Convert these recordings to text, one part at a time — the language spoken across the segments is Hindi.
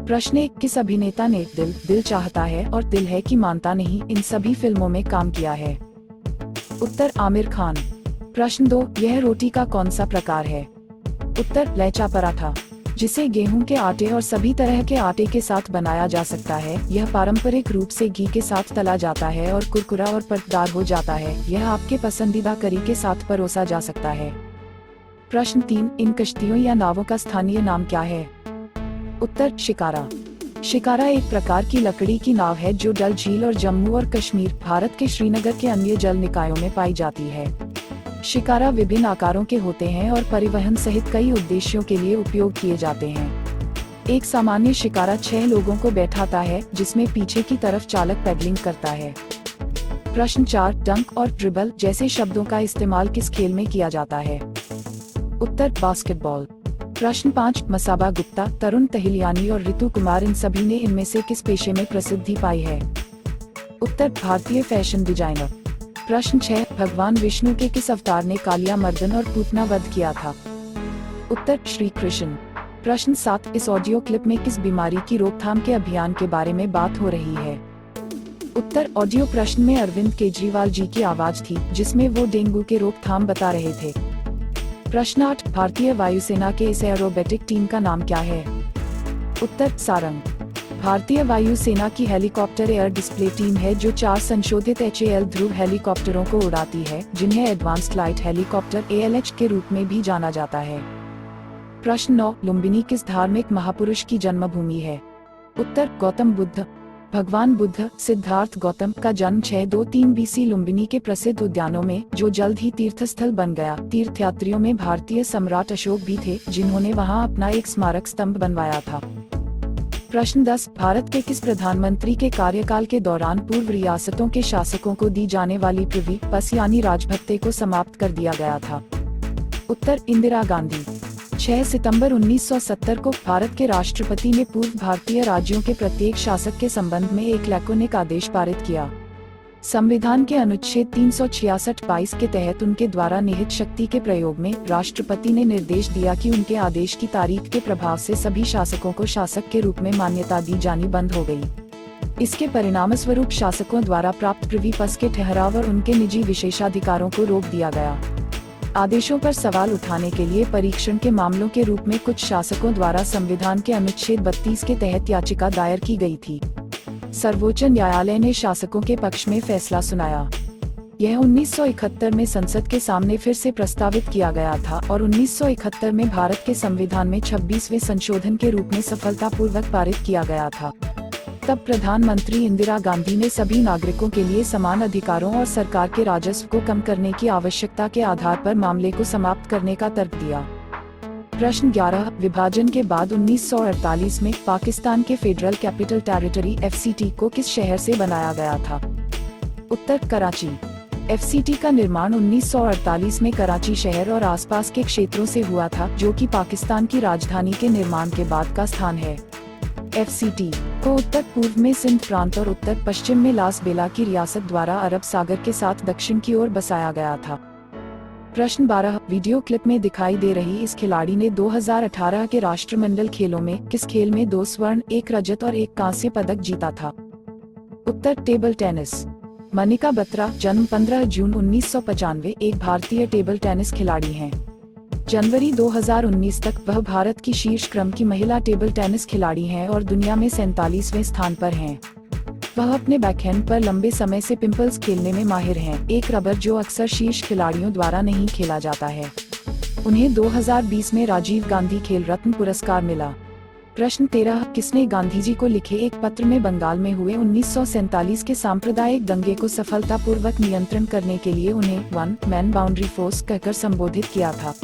प्रश्न 1, किस अभिनेता ने दिल दिल चाहता है और दिल है कि मानता नहीं इन सभी फिल्मों में काम किया है? उत्तर, आमिर खान। प्रश्न 2, यह रोटी का कौन सा प्रकार है? उत्तर, लैचा पराठा, जिसे गेहूं के आटे और सभी तरह के आटे के साथ बनाया जा सकता है। यह पारंपरिक रूप से घी के साथ तला जाता है और कुरकुरा और परतदार हो जाता है। यह आपके पसंदीदा करी के साथ परोसा जा सकता है। प्रश्न 3, इन कश्तियों या नावों का स्थानीय नाम क्या है? उत्तर, शिकारा। शिकारा एक प्रकार की लकड़ी की नाव है जो डल झील और जम्मू और कश्मीर, भारत के श्रीनगर के अन्य जल निकायों में पाई जाती है। शिकारा विभिन्न आकारों के होते हैं और परिवहन सहित कई उद्देश्यों के लिए उपयोग किए जाते हैं। एक सामान्य शिकारा 6 लोगों को बैठाता है, जिसमें पीछे की तरफ चालक पैडलिंग करता है। प्रश्न 4, डंक और ड्रिबल जैसे शब्दों का इस्तेमाल किस खेल में किया जाता है? उत्तर, बास्केटबॉल। प्रश्न 5, मसाबा गुप्ता, तरुण तहिलियानी और ऋतु कुमार इन सभी ने इनमें से किस पेशे में प्रसिद्धि पाई है? उत्तर, भारतीय फैशन डिजाइनर। प्रश्न 6, भगवान विष्णु के किस अवतार ने कालिया मर्दन और पूतना वध किया था? उत्तर, श्री कृष्ण। प्रश्न 7, इस ऑडियो क्लिप में किस बीमारी की रोकथाम के अभियान के बारे में बात हो रही है? उत्तर, ऑडियो प्रश्न में अरविंद केजरीवाल जी की आवाज थी, जिसमें वो डेंगू के रोकथाम बता रहे थे। प्रश्न 8, भारतीय वायुसेना के इस एरोबेटिक टीम का नाम क्या है? उत्तर, सारंग। भारतीय वायुसेना की हेलीकॉप्टर एयर डिस्प्ले टीम है जो 4 संशोधित HAL ध्रुव हेलीकॉप्टरों को उड़ाती है, जिन्हें एडवांस्ड लाइट हेलीकॉप्टर ALH के रूप में भी जाना जाता है। प्रश्न 9, लुम्बिनी किस धार्मिक महापुरुष की जन्मभूमि है? उत्तर, गौतम बुद्ध। भगवान बुद्ध, सिद्धार्थ गौतम का जन्म 623 BC लुम्बिनी के प्रसिद्ध उद्यानों में, जो जल्द ही तीर्थस्थल बन गया। तीर्थयात्रियों में भारतीय सम्राट अशोक भी थे, जिन्होंने वहां अपना एक स्मारक स्तंभ बनवाया था। प्रश्न 10, भारत के किस प्रधानमंत्री के कार्यकाल के दौरान पूर्व रियासतों के शासकों को दी जाने वाली प्रिवी पस यानी राजभत्ते को समाप्त कर दिया गया था? उत्तर, इंदिरा गांधी। 6 सितंबर 1970 को भारत के राष्ट्रपति ने पूर्व भारतीय राज्यों के प्रत्येक शासक के संबंध में एक लैकोनिक आदेश पारित किया। संविधान के अनुच्छेद 366(22) के तहत उनके द्वारा निहित शक्ति के प्रयोग में राष्ट्रपति ने निर्देश दिया कि उनके आदेश की तारीख के प्रभाव से सभी शासकों को शासक के रूप में मान्यता दी जानी बंद हो गई। इसके परिणामस्वरूप शासकों द्वारा प्राप्त प्रिवी पस के ठहराव और उनके निजी विशेषाधिकारों को रोक दिया गया। आदेशों पर सवाल उठाने के लिए परीक्षण के मामलों के रूप में कुछ शासकों द्वारा संविधान के अनुच्छेद 32 के तहत याचिका दायर की गई थी। सर्वोच्च न्यायालय ने शासकों के पक्ष में फैसला सुनाया। यह 1971 में संसद के सामने फिर से प्रस्तावित किया गया था और 1971 में भारत के संविधान में 26वें संशोधन के रूप में सफलतापूर्वक पारित किया गया था। तब प्रधानमंत्री इंदिरा गांधी ने सभी नागरिकों के लिए समान अधिकारों और सरकार के राजस्व को कम करने की आवश्यकता के आधार पर मामले को समाप्त करने का तर्क दिया। प्रश्न 11, विभाजन के बाद 1948 में पाकिस्तान के फेडरल कैपिटल टेरिटरी FCT को किस शहर से बनाया गया था? उत्तर, कराची। FCT का निर्माण 1948 में कराची शहर और आसपास के क्षेत्रों से हुआ था, जो कि पाकिस्तान की राजधानी के निर्माण के बाद का स्थान है। FCT को उत्तर पूर्व में सिंध प्रांत और उत्तर पश्चिम में लास बेला की रियासत द्वारा अरब सागर के साथ दक्षिण की ओर बसाया गया था। प्रश्न 12, वीडियो क्लिप में दिखाई दे रही इस खिलाड़ी ने 2018 के राष्ट्रमंडल खेलों में किस खेल में 2 स्वर्ण, 1 रजत और 1 कांस्य पदक जीता था? उत्तर, टेबल टेनिस। मनिका बत्रा, जन्म 15 जून 1995, एक भारतीय टेबल टेनिस खिलाड़ी हैं। जनवरी 2019 तक वह भारत की शीर्ष क्रम की महिला टेबल टेनिस खिलाड़ी हैं और दुनिया में 47वें स्थान पर हैं। वह अपने बैकहैंड पर लंबे समय से पिंपल्स खेलने में माहिर हैं, एक रबर जो अक्सर शीर्ष खिलाड़ियों द्वारा नहीं खेला जाता है। उन्हें 2020 में राजीव गांधी खेल रत्न पुरस्कार मिला। प्रश्न 13, किसने गांधी जी को लिखे एक पत्र में बंगाल में हुए 1947 के सांप्रदायिक दंगे को सफलतापूर्वक नियंत्रण करने के लिए उन्हें वन मैन बाउंड्री फोर्स कहकर संबोधित किया था?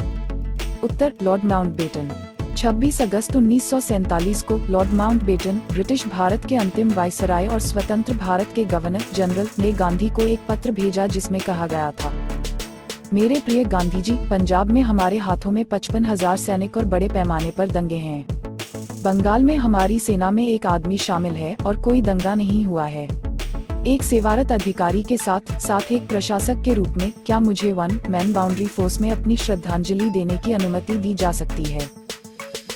उत्तर, लॉर्ड माउंटबेटन। 26 अगस्त 1947 को लॉर्ड माउंटबेटन, ब्रिटिश भारत के अंतिम वायसराय और स्वतंत्र भारत के गवर्नर जनरल, ने गांधी को एक पत्र भेजा जिसमें कहा गया था, मेरे प्रिय गांधी जी, पंजाब में हमारे हाथों में 55,000 सैनिक और बड़े पैमाने पर दंगे हैं। बंगाल में हमारी सेना में एक आदमी शामिल है और कोई दंगा नहीं हुआ है। एक सेवारत अधिकारी के साथ एक प्रशासक के रूप में क्या मुझे वन मैन बाउंड्री फोर्स में अपनी श्रद्धांजलि देने की अनुमति दी जा सकती है?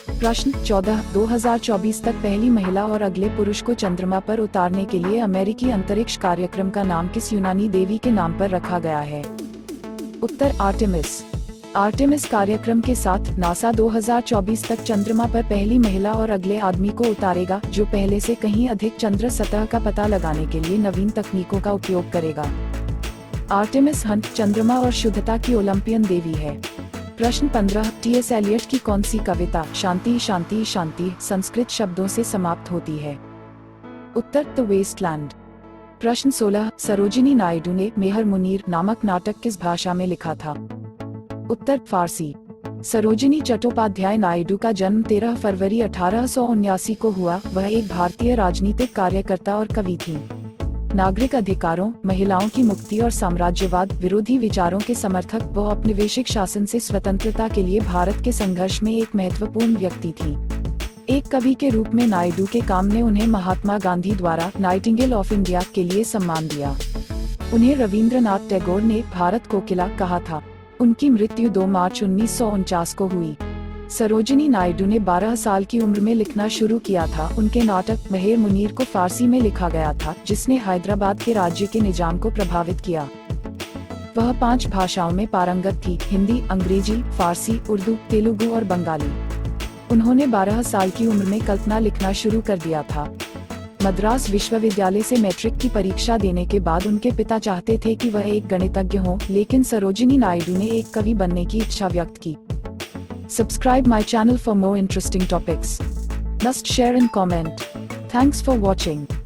प्रश्न 14 2024 तक पहली महिला और अगले पुरुष को चंद्रमा पर उतारने के लिए अमेरिकी अंतरिक्ष कार्यक्रम का नाम किस यूनानी देवी के नाम पर रखा गया है? उत्तर आर्टेमिस। आर्टेमिस कार्यक्रम के साथ नासा 2024 तक चंद्रमा पर पहली महिला और अगले आदमी को उतारेगा, जो पहले से कहीं अधिक चंद्र सतह का पता लगाने के लिए नवीन तकनीकों का उपयोग करेगा। आर्टेमिस हंट चंद्रमा और शुद्धता की ओलंपियन देवी है। प्रश्न 15 टी.एस. एलियट की कौन सी कविता शांति शांति शांति संस्कृत शब्दों से समाप्त होती है? उत्तर द वेस्टलैंड। प्रश्न 16 सरोजिनी नायडू ने मेहर मुनीर नामक नाटक किस भाषा में लिखा था? उत्तर फारसी। सरोजिनी चट्टोपाध्याय नायडू का जन्म 13 फरवरी 1879 को हुआ। वह एक भारतीय राजनीतिक कार्यकर्ता और कवि थी। नागरिक अधिकारों, महिलाओं की मुक्ति और साम्राज्यवाद विरोधी विचारों के समर्थक, वह औपनिवेशिक शासन से स्वतंत्रता के लिए भारत के संघर्ष में एक महत्वपूर्ण व्यक्ति थी। एक कवि के रूप में नायडू के काम ने उन्हें महात्मा गांधी द्वारा नाइटिंगेल ऑफ इंडिया के लिए सम्मान दिया। उन्हें रविंद्रनाथ टैगोर ने भारत कोकिला कहा था। उनकी मृत्यु 2 मार्च 1949 को हुई। सरोजिनी नायडू ने 12 साल की उम्र में लिखना शुरू किया था। उनके नाटक मेहर मुनीर को फारसी में लिखा गया था, जिसने हैदराबाद के राज्य के निजाम को प्रभावित किया। वह 5 भाषाओं में पारंगत थी: हिंदी, अंग्रेजी, फारसी, उर्दू, तेलुगु और बंगाली। उन्होंने 12 साल की उम्र में कल्पना लिखना शुरू कर दिया था। मद्रास विश्वविद्यालय से मैट्रिक की परीक्षा देने के बाद उनके पिता चाहते थे कि वह एक गणितज्ञ हों, लेकिन सरोजिनी नायडू ने एक कवि बनने की इच्छा व्यक्त की। Subscribe my channel for more interesting topics. Must share and comment. Thanks for watching.